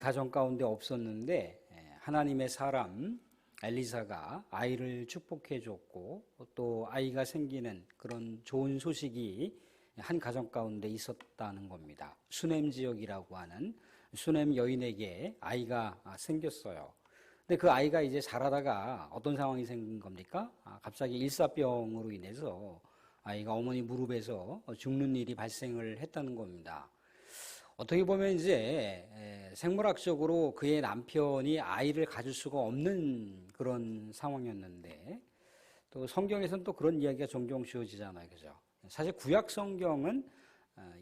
가정 가운데 없었는데 하나님의 사람 엘리사가 아이를 축복해 줬고 또 아이가 생기는 그런 좋은 소식이 한 가정 가운데 있었다는 겁니다. 수넴 지역이라고 하는 수넴 여인에게 아이가 생겼어요. 근데 그 아이가 이제 자라다가 어떤 상황이 생긴 겁니까? 갑자기 일사병으로 인해서 아이가 어머니 무릎에서 죽는 일이 발생을 했다는 겁니다. 어떻게 보면 이제 생물학적으로 그의 남편이 아이를 가질 수가 없는 그런 상황이었는데, 또 성경에서는 또 그런 이야기가 종종 주어지잖아요. 그죠? 사실 구약 성경은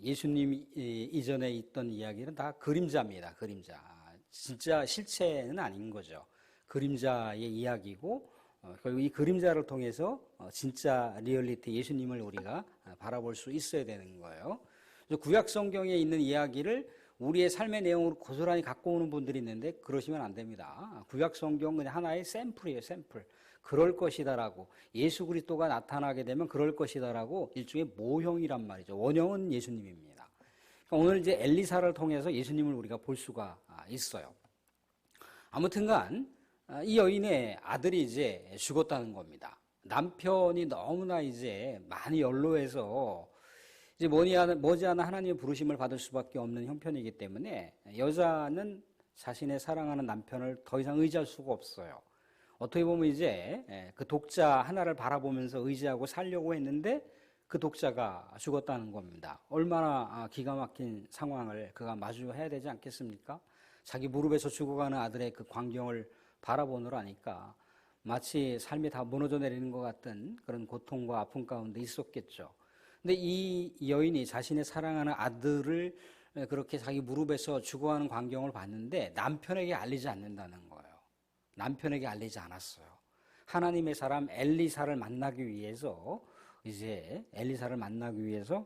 예수님 이전에 있던 이야기는 다 그림자입니다. 그림자. 진짜 실체는 아닌 거죠. 그림자의 이야기고, 결국 이 그림자를 통해서 진짜 리얼리티 예수님을 우리가 바라볼 수 있어야 되는 거예요. 구약 성경에 있는 이야기를 우리의 삶의 내용으로 고스란히 갖고 오는 분들이 있는데 그러시면 안 됩니다. 구약 성경은 그냥 하나의 샘플이에요. 샘플. 그럴 것이다라고, 예수 그리스도가 나타나게 되면 그럴 것이다라고 일종의 모형이란 말이죠. 원형은 예수님입니다. 그러니까 오늘 이제 엘리사를 통해서 예수님을 우리가 볼 수가 있어요. 아무튼간 이 여인의 아들이 이제 죽었다는 겁니다. 남편이 너무나 이제 많이 연로해서 이제 머지않아 하나님의 부르심을 받을 수밖에 없는 형편이기 때문에 여자는 자신의 사랑하는 남편을 더 이상 의지할 수가 없어요. 어떻게 보면 이제 그 독자 하나를 바라보면서 의지하고 살려고 했는데 그 독자가 죽었다는 겁니다. 얼마나 기가 막힌 상황을 그가 마주해야 되지 않겠습니까? 자기 무릎에서 죽어가는 아들의 그 광경을 바라보느라 하니까 마치 삶이 다 무너져 내리는 것 같은 그런 고통과 아픔 가운데 있었겠죠. 근데 이 여인이 자신의 사랑하는 아들을 그렇게 자기 무릎에서 죽어가는 광경을 봤는데 남편에게 알리지 않는다는 거예요. 남편에게 알리지 않았어요. 하나님의 사람 엘리사를 만나기 위해서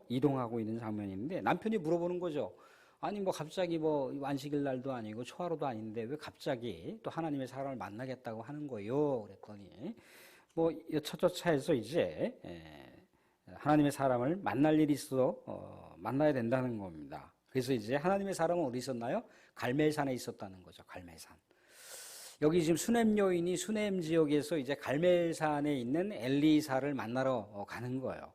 이동하고 있는 장면인데 남편이 물어보는 거죠. 아니 뭐 갑자기 뭐 안식일 날도 아니고 초하루도 아닌데 왜 갑자기 또 하나님의 사람을 만나겠다고 하는 거예요? 그랬더니 뭐 여차저차해서 이제 하나님의 사람을 만날 일이 있어 만나야 된다는 겁니다. 그래서 이제 하나님의 사람은 어디 있었나요? 갈멜산에 있었다는 거죠. 갈멜산. 여기 지금 수넴 여인이 수넴 지역에서 이제 갈멜산에 있는 엘리사를 만나러 가는 거예요.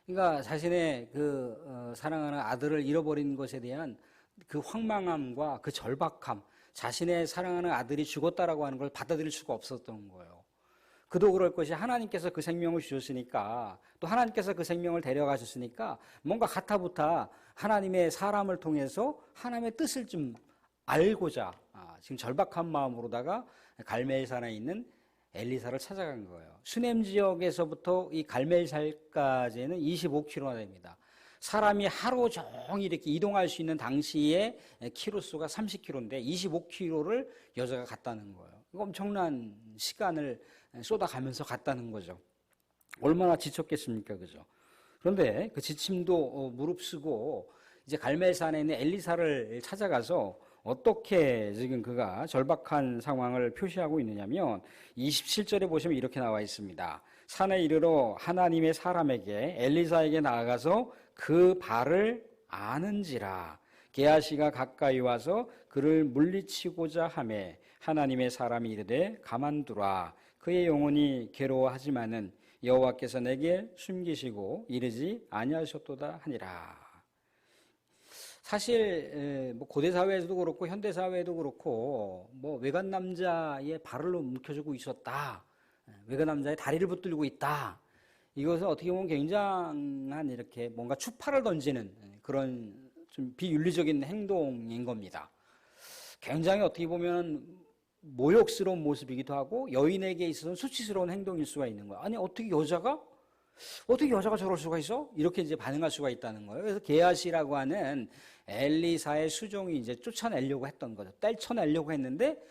그러니까 자신의 그 사랑하는 아들을 잃어버린 것에 대한 그 황망함과 그 절박함, 자신의 사랑하는 아들이 죽었다라고 하는 걸 받아들일 수가 없었던 거예요. 그도 그럴 것이 하나님께서 그 생명을 주셨으니까, 또 하나님께서 그 생명을 데려가셨으니까 뭔가 가타부타 하나님의 사람을 통해서 하나님의 뜻을 좀 알고자 지금 절박한 마음으로다가 갈멜산에 있는 엘리사를 찾아간 거예요. 수넴 지역에서부터 이 갈멜산까지는 25km나 됩니다. 사람이 하루 종일 이렇게 이동할 수 있는 당시의 키로수가 30km인데 25km를 여자가 갔다는 거예요. 엄청난 시간을 쏟아가면서 갔다는 거죠. 얼마나 지쳤겠습니까, 그죠? 그런데 그 지침도 무릅쓰고 이제 갈멜산에 있는 엘리사를 찾아가서 어떻게 지금 그가 절박한 상황을 표시하고 있느냐면 27절에 보시면 이렇게 나와 있습니다. 산에 이르러 하나님의 사람에게 엘리사에게 나아가서 그 발을 아는지라. 게하시가 가까이 와서 그를 물리치고자 하매 하나님의 사람이 이르되 가만두라. 그의 영혼이 괴로워하지만은 여호와께서 내게 숨기시고 이르지 아니하셨도다 하니라. 사실 뭐 고대 사회에서도 그렇고 현대 사회에도 그렇고 뭐 외간 남자의 발을 움켜쥐고 있었다, 외간 남자의 다리를 붙들고 있다. 이것은 어떻게 보면 굉장한 이렇게 뭔가 추파를 던지는 그런 좀 비윤리적인 행동인 겁니다. 굉장히 어떻게 보면 모욕스러운 모습이기도 하고 여인에게 있어서는 수치스러운 행동일 수가 있는 거예요. 아니 어떻게 여자가 저럴 수가 있어? 이렇게 이제 반응할 수가 있다는 거예요. 그래서 게하시라고 하는 엘리사의 수종이 이제 쫓아내려고 했던 거죠. 떼쳐내려고 했는데,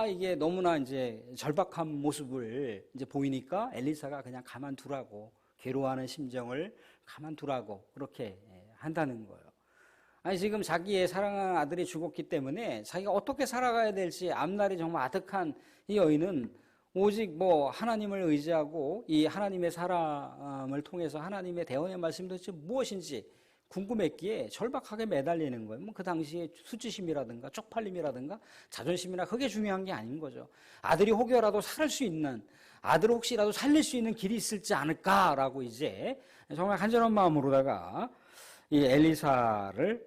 이게 너무나 이제 절박한 모습을 이제 보이니까 엘리사가 그냥 가만두라고, 괴로워하는 심정을 가만두라고, 그렇게 한다는 거예요. 아니, 지금 자기의 사랑하는 아들이 죽었기 때문에 자기가 어떻게 살아가야 될지 앞날이 정말 아득한 이 여인은 오직 뭐 하나님을 의지하고 이 하나님의 사람을 통해서 하나님의 대언의 말씀이 도대체 무엇인지 궁금했기에 절박하게 매달리는 거예요. 뭐 그 당시에 수치심이라든가 쪽팔림이라든가 자존심이나 그게 중요한 게 아닌 거죠. 아들이 혹여라도 살 수 있는, 아들을 혹시라도 살릴 수 있는 길이 있을지 않을까라고 이제 정말 간절한 마음으로다가 이 엘리사를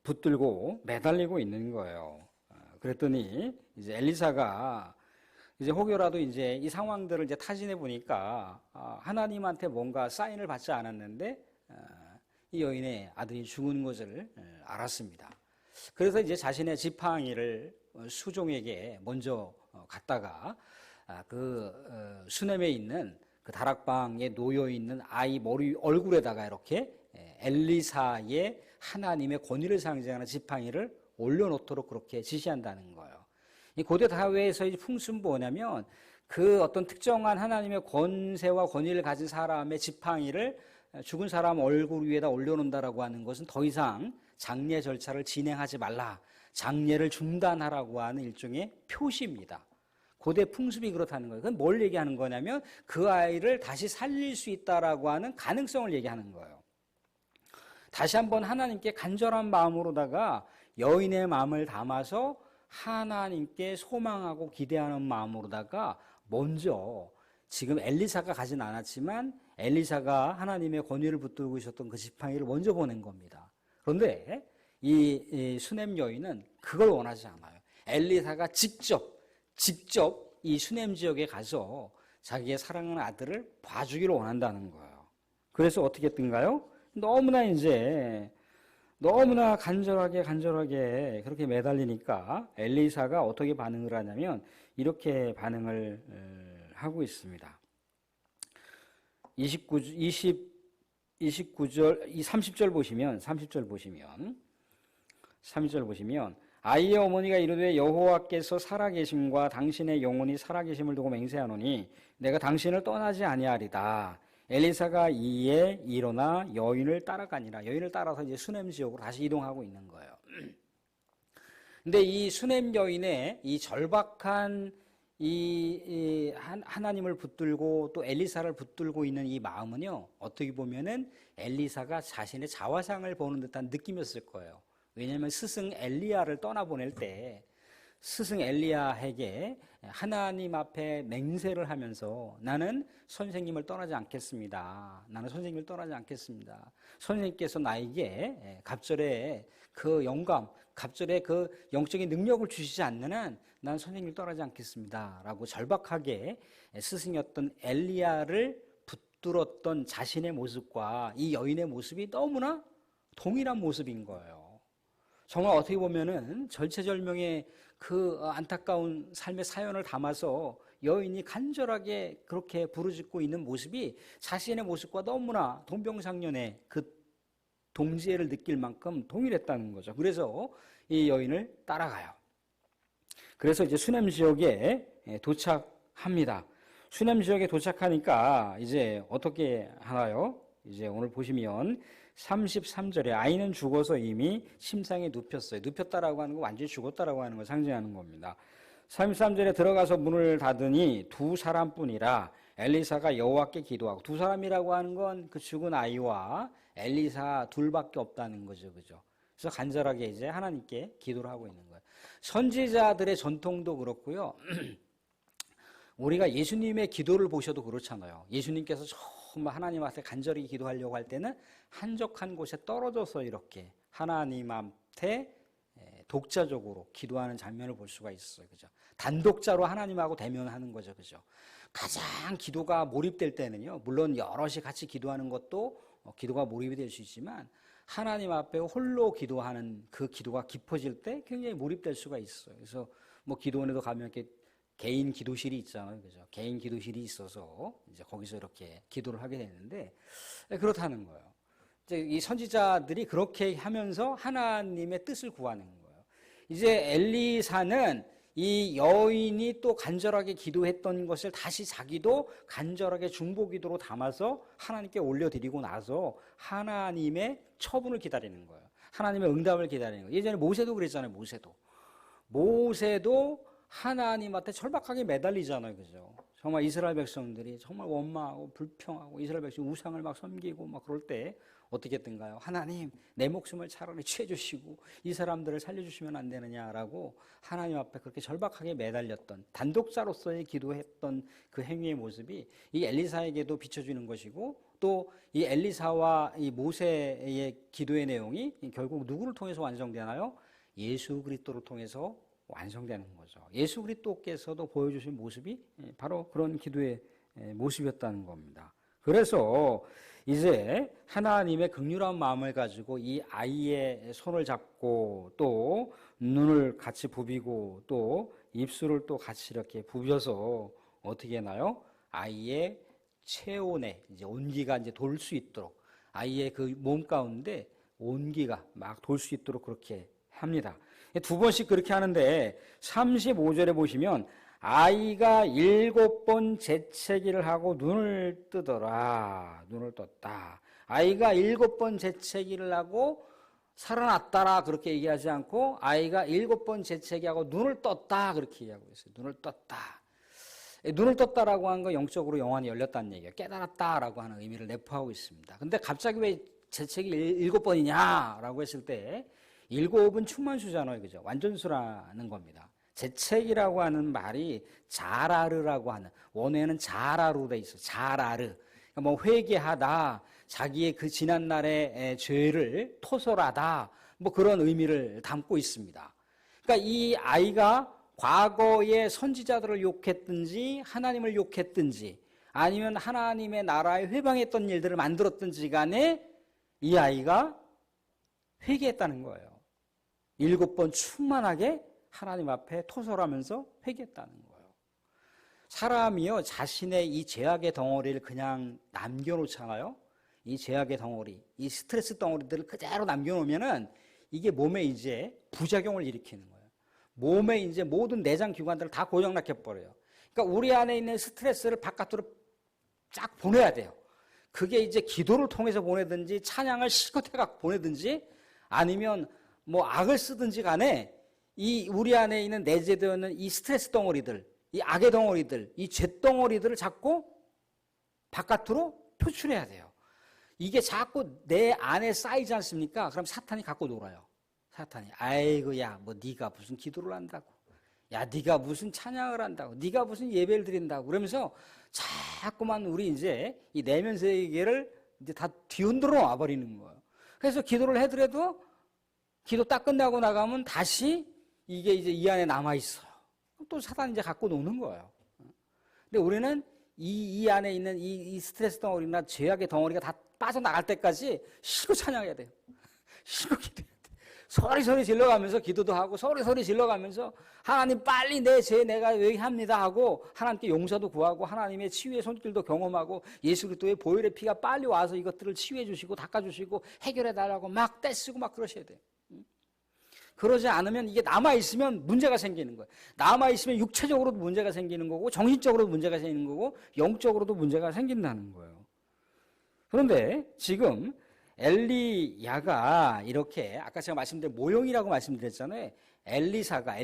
붙들고 매달리고 있는 거예요. 그랬더니 이제 엘리사가 이제 혹여라도 이제 이 상황들을 이제 타진해 보니까 하나님한테 뭔가 사인을 받지 않았는데 이 여인의 아들이 죽은 것을 알았습니다. 그래서 이제 자신의 지팡이를 수종에게 먼저 갔다가 그 수넴에 있는 그 다락방에 놓여 있는 아이 머리 얼굴에다가 이렇게 엘리사의 하나님의 권위를 상징하는 지팡이를 올려놓도록 그렇게 지시한다는 거예요. 이 고대 사회에서의 풍습은 뭐냐면 그 어떤 특정한 하나님의 권세와 권위를 가진 사람의 지팡이를 죽은 사람 얼굴 위에다 올려놓는다라고 하는 것은 더 이상 장례 절차를 진행하지 말라, 장례를 중단하라고 하는 일종의 표시입니다. 고대 풍습이 그렇다는 거예요. 그건 뭘 얘기하는 거냐면 그 아이를 다시 살릴 수 있다라고 하는 가능성을 얘기하는 거예요. 다시 한번 하나님께 간절한 마음으로다가 여인의 마음을 담아서 하나님께 소망하고 기대하는 마음으로다가 먼저 지금 엘리사가 가진 않았지만 엘리사가 하나님의 권위를 붙들고 있었던 그 지팡이를 먼저 보낸 겁니다. 그런데 이 수넴 여인은 그걸 원하지 않아요. 엘리사가 직접 이 수넴 지역에 가서 자기의 사랑하는 아들을 봐주기를 원한다는 거예요. 그래서 어떻게 했던가요? 너무나 간절하게 그렇게 매달리니까 엘리사가 어떻게 반응을 하냐면 이렇게 반응을 하고 있습니다. 29절, 30절 보시면 아이의 어머니가 이르되 여호와께서 살아계심과 당신의 영혼이 살아계심을 두고 맹세하노니 내가 당신을 떠나지 아니하리다. 엘리사가 이에 일어나 여인을 따라가니라. 여인을 따라서 이제 수넴 지역으로 다시 이동하고 있는 거예요. 근데 이 수넴 여인의 이 절박한 이 하나님을 붙들고 또 엘리사를 붙들고 있는 이 마음은요, 어떻게 보면은 엘리사가 자신의 자화상을 보는 듯한 느낌이었을 거예요. 왜냐하면 스승 엘리야를 떠나보낼 때 스승 엘리야에게 하나님 앞에 맹세를 하면서 나는 선생님을 떠나지 않겠습니다. 나는 선생님을 떠나지 않겠습니다. 선생님께서 나에게 갑절의 그 영감, 갑절의 그 영적인 능력을 주시지 않는 한 나는 선생님을 떠나지 않겠습니다. 라고 절박하게 스승이었던 엘리야를 붙들었던 자신의 모습과 이 여인의 모습이 너무나 동일한 모습인 거예요. 정말 어떻게 보면은 절체절명의 그 안타까운 삶의 사연을 담아서 여인이 간절하게 그렇게 부르짖고 있는 모습이 자신의 모습과 너무나 동병상련의 그 동지애를 느낄 만큼 동일했다는 거죠. 그래서 이 여인을 따라가요. 그래서 이제 수넴 지역에 도착합니다. 수넴 지역에 도착하니까 이제 어떻게 하나요? 이제 오늘 보시면 33절에 아이는 죽어서 이미 침상에 눕혔어요. 눕혔다라고 하는 거 완전히 죽었다라고 하는 걸 상징하는 겁니다. 33절에 들어가서 문을 닫으니 두 사람뿐이라 엘리사가 여호와께 기도하고, 두 사람이라고 하는 건 그 죽은 아이와 엘리사 둘밖에 없다는 거죠. 그죠? 그래서 간절하게 이제 하나님께 기도를 하고 있는 거예요. 선지자들의 전통도 그렇고요. 우리가 예수님의 기도를 보셔도 그렇잖아요. 예수님께서 정말 하나님한테 간절히 기도하려고 할 때는 한적한 곳에 떨어져서 이렇게 하나님한테 독자적으로 기도하는 장면을 볼 수가 있어요. 그죠? 단독자로 하나님하고 대면하는 거죠. 그죠? 가장 기도가 몰입될 때는요, 물론 여럿이 같이 기도하는 것도 기도가 몰입이 될 수 있지만 하나님 앞에 홀로 기도하는 그 기도가 깊어질 때 굉장히 몰입될 수가 있어요. 그래서 뭐 기도원에도 가면 이렇게 개인 기도실이 있잖아요. 그죠? 개인 기도실이 있어서 이제 거기서 이렇게 기도를 하게 되는데 그렇다는 거예요. 이제 이 선지자들이 그렇게 하면서 하나님의 뜻을 구하는 거예요. 이제 엘리사는 이 여인이 또 간절하게 기도했던 것을 다시 자기도 간절하게 중보기도로 담아서 하나님께 올려드리고 나서 하나님의 처분을 기다리는 거예요. 하나님의 응답을 기다리는 거예요. 예전에 모세도 그랬잖아요. 모세도 하나님한테 절박하게 매달리잖아요. 그죠? 정말 이스라엘 백성들이 정말 원망하고 불평하고 이스라엘 백성 우상을 막 섬기고 막 그럴 때 어떻게 했던가요? 하나님, 내 목숨을 차라리 취해주시고 이 사람들을 살려주시면 안 되느냐라고 하나님 앞에 그렇게 절박하게 매달렸던, 단독자로서의 기도했던 그 행위의 모습이 이 엘리사에게도 비춰주는 것이고, 또 이 엘리사와 이 모세의 기도의 내용이 결국 누구를 통해서 완성되나요? 예수 그리스도를 통해서 완성되는 거죠. 예수 그리스도께서도 보여주신 모습이 바로 그런 기도의 모습이었다는 겁니다. 그래서 이제 하나님의 긍휼한 마음을 가지고 이 아이의 손을 잡고 또 눈을 같이 부비고 또 입술을 또 같이 이렇게 부벼서 어떻게 하나요? 아이의 체온에 이제 온기가 이제 돌 수 있도록, 아이의 그 몸 가운데 온기가 막 돌 수 있도록 그렇게 합니다. 두 번씩 그렇게 하는데 35절에 보시면 아이가 7번 재채기를 하고 눈을 뜨더라. 눈을 떴다. 아이가 7번 재채기를 하고 살아났다라 그렇게 얘기하지 않고 아이가 7번 재채기하고 눈을 떴다 그렇게 얘기하고 있어요. 눈을 떴다. 눈을 떴다라고 하는 건 영적으로 영안이 열렸다는 얘기예요. 깨달았다라고 하는 의미를 내포하고 있습니다. 근데 갑자기 왜 재채기 7번이냐라고 했을 때 7은 충만수잖아요. 그죠? 완전수라는 겁니다. 재책이라고 하는 말이 자라르라고 하는, 원어에는 자라로 돼 있어요. 자라르. 그러니까 뭐 회개하다, 자기의 그 지난날의 죄를 토설하다, 뭐 그런 의미를 담고 있습니다. 그러니까 이 아이가 과거의 선지자들을 욕했든지 하나님을 욕했든지 아니면 하나님의 나라에 회방했던 일들을 만들었든지 간에 이 아이가 회개했다는 거예요. 7번 충만하게 하나님 앞에 토설하면서 회개했다는 거예요. 사람이요, 자신의 이 죄악의 덩어리를 그냥 남겨놓잖아요. 이 죄악의 덩어리, 이 스트레스 덩어리들을 그대로 남겨놓으면은 이게 몸에 이제 부작용을 일으키는 거예요. 몸에 이제 모든 내장 기관들을 다 고장나게 버려요. 그러니까 우리 안에 있는 스트레스를 바깥으로 쫙 보내야 돼요. 그게 이제 기도를 통해서 보내든지 찬양을 실컷 해갖고 보내든지 아니면 뭐 악을 쓰든지 간에 이 우리 안에 있는 내재되어 있는 이 스트레스 덩어리들, 이 악의 덩어리들, 이 죄 덩어리들을 자꾸 바깥으로 표출해야 돼요. 이게 자꾸 내 안에 쌓이지 않습니까? 그럼 사탄이 갖고 놀아요. 사탄이 아이고 야 뭐 네가 무슨 기도를 한다고, 야 네가 무슨 찬양을 한다고, 네가 무슨 예배를 드린다고 그러면서 자꾸만 우리 이제 이 내면 세계를 이제 다 뒤흔들어 놔버리는 거예요. 그래서 기도를 해더라도 기도 딱 끝나고 나가면 다시 이게 이제 이 안에 남아 있어요. 또 사탄이 이제 갖고 노는 거예요. 근데 우리는 이 안에 있는 이 스트레스 덩어리나 죄악의 덩어리가 다 빠져나갈 때까지 실컷 찬양해야 돼요. 실컷 기도해야 돼요. 소리 질러가면서 기도도 하고 소리 질러가면서 하나님 빨리 내 죄 내가 왜 합니다 하고 하나님께 용서도 구하고 하나님의 치유의 손길도 경험하고 예수 그리스도의 보혈의 피가 빨리 와서 이것들을 치유해 주시고 닦아주시고 해결해 달라고 막 떼쓰고 막 그러셔야 돼요. 그러지 않으면 이게 남아있으면 문제가 생기는 거예요. 남아있으면 육체적으로도 문제가 생기는 거고 정신적으로도 문제가 생기는 거고 영적으로도 문제가 생긴다는 거예요. 그런데 지금 엘리야가 이렇게 아까 제가 말씀드린 모형이라고 말씀드렸잖아요. 엘리사가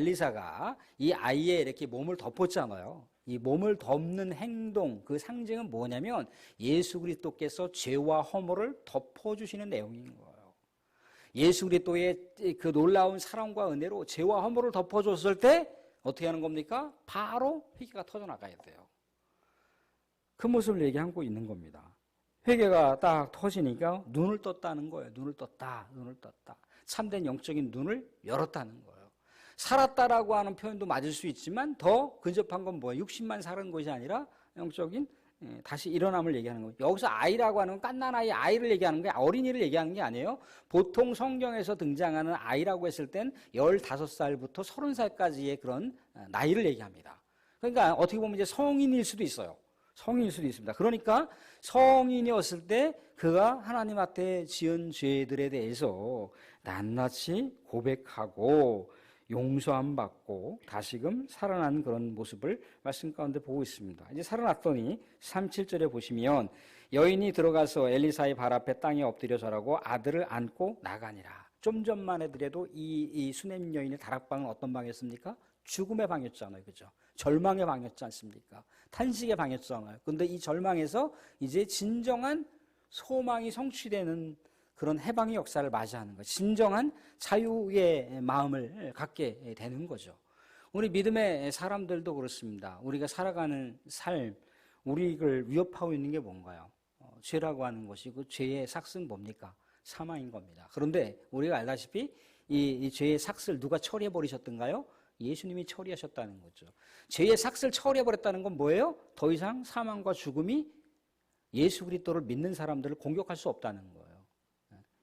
이 아이의 이렇게 몸을 덮었잖아요. 이 몸을 덮는 행동, 그 상징은 뭐냐면 예수 그리스도께서 죄와 허물을 덮어주시는 내용인 거예요. 예수 그리스도의 그 놀라운 사랑과 은혜로 죄와 허물을 덮어줬을 때 어떻게 하는 겁니까? 바로 회개가 터져나가야 돼요. 그 모습을 얘기하고 있는 겁니다. 회개가 딱 터지니까 눈을 떴다는 거예요. 눈을 떴다. 참된 영적인 눈을 열었다는 거예요. 살았다라고 하는 표현도 맞을 수 있지만 더 근접한 건 뭐예요? 60만 살은 것이 아니라 영적인 다시 일어남을 얘기하는 거예요. 여기서 아이라고 하는 건 갓난아이 아이를 얘기하는 거예요. 어린이를 얘기하는 게 아니에요. 보통 성경에서 등장하는 아이라고 했을 땐 15살부터 30살까지의 그런 나이를 얘기합니다. 그러니까 어떻게 보면 이제 성인일 수도 있어요. 성인일 수도 있습니다. 그러니까 성인이었을 때 그가 하나님 앞에 지은 죄들에 대해서 낱낱이 고백하고 용서함 받고 다시금 살아난 그런 모습을 말씀 가운데 보고 있습니다. 이제 살아났더니 37절에 보시면 여인이 들어가서 엘리사의 발 앞에 땅에 엎드려 절하고 아들을 안고 나가니라. 좀 전만 해더라도 이 수냄 여인의 다락방은 어떤 방이었습니까? 죽음의 방이었잖아요. 그죠? 절망의 방이었지 않습니까? 탄식의 방이었잖아요. 근데 이 절망에서 이제 진정한 소망이 성취되는 그런 해방의 역사를 맞이하는 것, 진정한 자유의 마음을 갖게 되는 거죠. 우리 믿음의 사람들도 그렇습니다. 우리가 살아가는 삶, 우리를 위협하고 있는 게 뭔가요? 죄라고 하는 것이, 그 죄의 삭은 뭡니까? 사망인 겁니다. 그런데 우리가 알다시피 이 죄의 삭을 누가 처리해 버리셨던가요? 예수님이 처리하셨다는 거죠. 죄의 삭을 처리해 버렸다는 건 뭐예요? 더 이상 사망과 죽음이 예수 그리스도를 믿는 사람들을 공격할 수 없다는 거예요.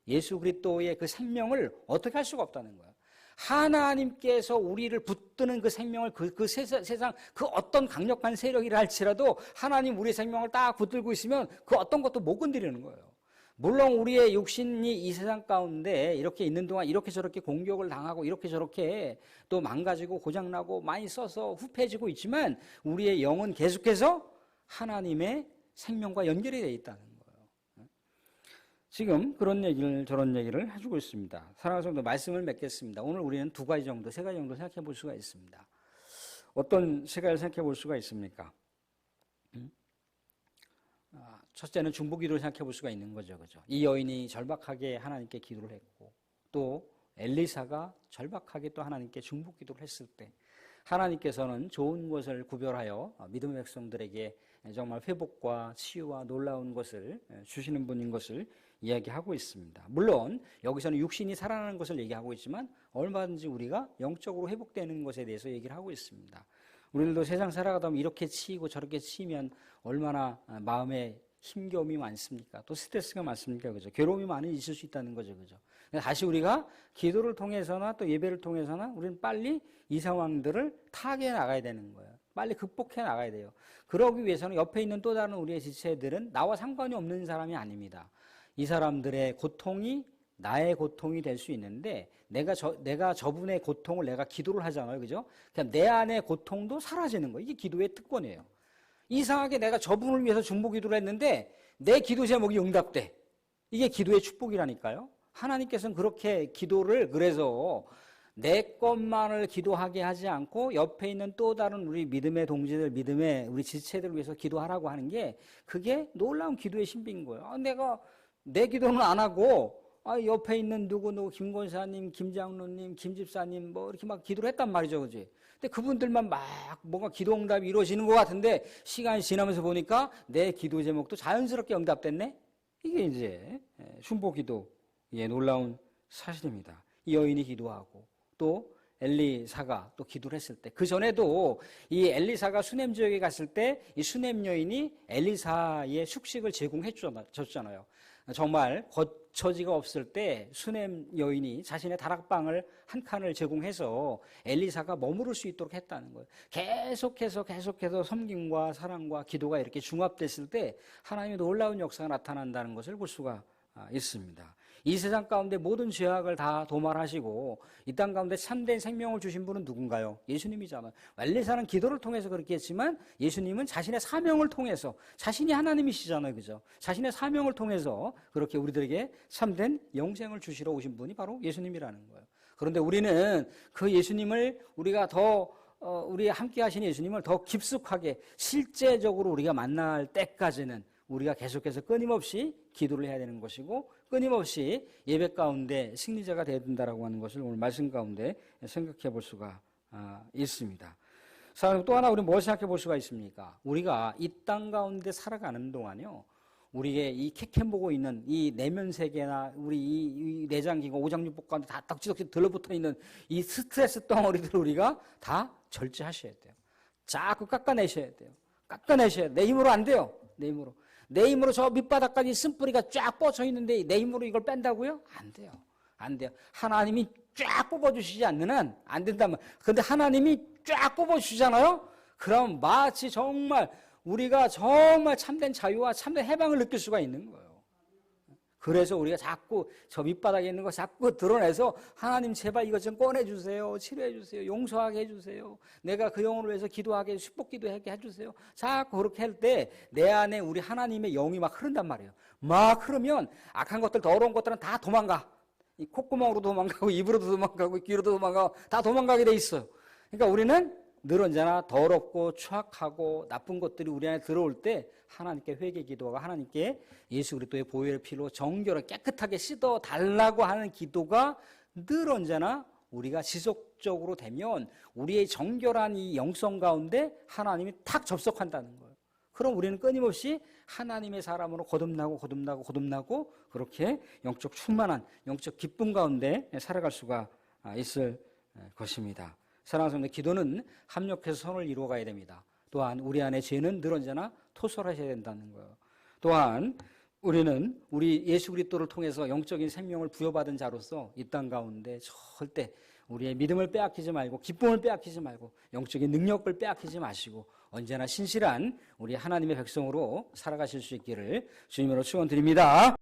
예수 그리스도의 그 생명을 어떻게 할 수가 없다는 거예요. 하나님께서 우리를 붙드는 그 생명을 그 세상 그 어떤 강력한 세력이라 할지라도 하나님 우리의 생명을 딱 붙들고 있으면 그 어떤 것도 못 건드리는 거예요. 물론 우리의 육신이 이 세상 가운데 이렇게 있는 동안 이렇게 저렇게 공격을 당하고 이렇게 저렇게 또 망가지고 고장나고 많이 써서 후패지고 있지만 우리의 영은 계속해서 하나님의 생명과 연결이 되어 있다는 거예요. 지금 그런 얘기를 저런 얘기를 해주고 있습니다. 사랑하는 성도, 말씀을 맺겠습니다. 오늘 우리는 두 가지 정도, 세 가지 정도 생각해 볼 수가 있습니다. 어떤 세 가지를 생각해 볼 수가 있습니까? 첫째는 중보기도를 생각해 볼 수가 있는 거죠. 그죠? 이 여인이 절박하게 하나님께 기도를 했고, 또 엘리사가 절박하게 또 하나님께 중보기도를 했을 때 하나님께서는 좋은 것을 구별하여 믿음의 백성들에게 정말 회복과 치유와 놀라운 것을 주시는 분인 것을 이야기하고 있습니다. 물론 여기서는 육신이 살아나는 것을 얘기하고 있지만 얼마든지 우리가 영적으로 회복되는 것에 대해서 얘기를 하고 있습니다. 우리들도 세상 살아가다 보면 이렇게 치이고 저렇게 치이면 얼마나 마음에 힘겨움이 많습니까? 또 스트레스가 많습니까? 그죠? 괴로움이 많이 있을 수 있다는 거죠. 그죠? 다시 우리가 기도를 통해서나 또 예배를 통해서나 우리는 빨리 이 상황들을 타개해 나가야 되는 거예요. 빨리 극복해 나가야 돼요. 그러기 위해서는 옆에 있는 또 다른 우리의 지체들은 나와 상관이 없는 사람이 아닙니다. 이 사람들의 고통이 나의 고통이 될 수 있는데 내가 저분의 고통을 내가 기도를 하잖아요. 그죠? 그냥 내 안의 고통도 사라지는 거예요. 이게 기도의 특권이에요. 이상하게 내가 저분을 위해서 중보 기도를 했는데 내 기도 제목이 응답돼. 이게 기도의 축복이라니까요. 하나님께서는 그렇게 기도를 그래서 내 것만을 기도하게 하지 않고 옆에 있는 또 다른 우리 믿음의 동지들, 믿음의 우리 지체들을 위해서 기도하라고 하는 게 그게 놀라운 기도의 신비인 거예요. 내가 내 기도는 안 하고 옆에 있는 누구 김권사님, 김장로님, 김집사님 뭐 이렇게 막 기도를 했단 말이죠. 그지? 근데 그분들만 막 뭔가 기도 응답이 이루어지는 것 같은데 시간이 지나면서 보니까 내 기도 제목도 자연스럽게 응답됐네? 이게 이제 흉보 기도의 놀라운 사실입니다. 이 여인이 기도하고 또 엘리사가 또 기도를 했을 때, 그 전에도 이 엘리사가 수넴 지역에 갔을 때 이 수넴 여인이 엘리사의 숙식을 제공해 줬잖아요. 정말 거처지가 없을 때 수넴 여인이 자신의 다락방을 한 칸을 제공해서 엘리사가 머무를 수 있도록 했다는 거예요. 계속해서 섬김과 사랑과 기도가 이렇게 중합됐을 때 하나님의 놀라운 역사가 나타난다는 것을 볼 수가 있습니다. 이 세상 가운데 모든 죄악을 다 도말하시고 이 땅 가운데 참된 생명을 주신 분은 누군가요? 예수님이잖아요. 엘리사는 기도를 통해서 그렇게 했지만 예수님은 자신의 사명을 통해서, 자신이 하나님이시잖아요. 그죠? 자신의 사명을 통해서 그렇게 우리들에게 참된 영생을 주시러 오신 분이 바로 예수님이라는 거예요. 그런데 우리는 그 예수님을 우리가 우리 함께 하신 예수님을 더 깊숙하게 실제적으로 우리가 만날 때까지는 우리가 계속해서 끊임없이 기도를 해야 되는 것이고 끊임없이 예배 가운데 승리자가 되어야 된다라고 하는 것을 오늘 말씀 가운데 생각해 볼 수가 있습니다. 또 하나 우리 뭘 생각해 볼 수가 있습니까? 우리가 이 땅 가운데 살아가는 동안요, 우리의 이 캐캠 보고 있는 이 내면 세계나 우리 이 내장기가 오장육부 가운데 다 덕지덕지 들러붙어 있는 이 스트레스 덩어리들을 우리가 다 절제하셔야 돼요. 자꾸 깎아내셔야 돼요. 깎아내셔야 돼요. 내 힘으로 안 돼요. 내 힘으로 저 밑바닥까지 쓴뿌리가 쫙 뻗쳐 있는데 내 힘으로 이걸 뺀다고요? 안 돼요. 안 돼요. 하나님이 쫙 뽑아주시지 않는 한 안 된다면. 근데 하나님이 쫙 뽑아주시잖아요? 그럼 마치 정말 우리가 정말 참된 자유와 참된 해방을 느낄 수가 있는 거예요. 그래서 우리가 자꾸 저 밑바닥에 있는 거 자꾸 드러내서 하나님 제발 이것 좀 꺼내주세요. 치료해주세요. 용서하게 해주세요. 내가 그 영혼을 위해서 기도하게, 축복기도하게 해주세요. 자꾸 그렇게 할 때 내 안에 우리 하나님의 영이 막 흐른단 말이에요. 막 흐르면 악한 것들, 더러운 것들은 다 도망가. 이 콧구멍으로 도망가고 입으로도 도망가고 귀로도 도망가고 다 도망가게 돼 있어요. 그러니까 우리는 늘 언제나 더럽고 추악하고 나쁜 것들이 우리 안에 들어올 때 하나님께 회개 기도하고 하나님께 예수 그리스도의 보혈의 피로 정결하게 깨끗하게 씻어 달라고 하는 기도가 늘 언제나 우리가 지속적으로 되면 우리의 정결한 이 영성 가운데 하나님이 탁 접속한다는 거예요. 그럼 우리는 끊임없이 하나님의 사람으로 거듭나고 그렇게 영적 충만한 영적 기쁨 가운데 살아갈 수가 있을 것입니다. 사랑하는 성도, 기도는 합력해서 선을 이루어가야 됩니다. 또한 우리 안에 죄는 늘 언제나 토설하셔야 된다는 거예요. 또한 우리는 우리 예수 그리스도를 통해서 영적인 생명을 부여받은 자로서 이 땅 가운데 절대 우리의 믿음을 빼앗기지 말고 기쁨을 빼앗기지 말고 영적인 능력을 빼앗기지 마시고 언제나 신실한 우리 하나님의 백성으로 살아가실 수 있기를 주님으로 축원드립니다.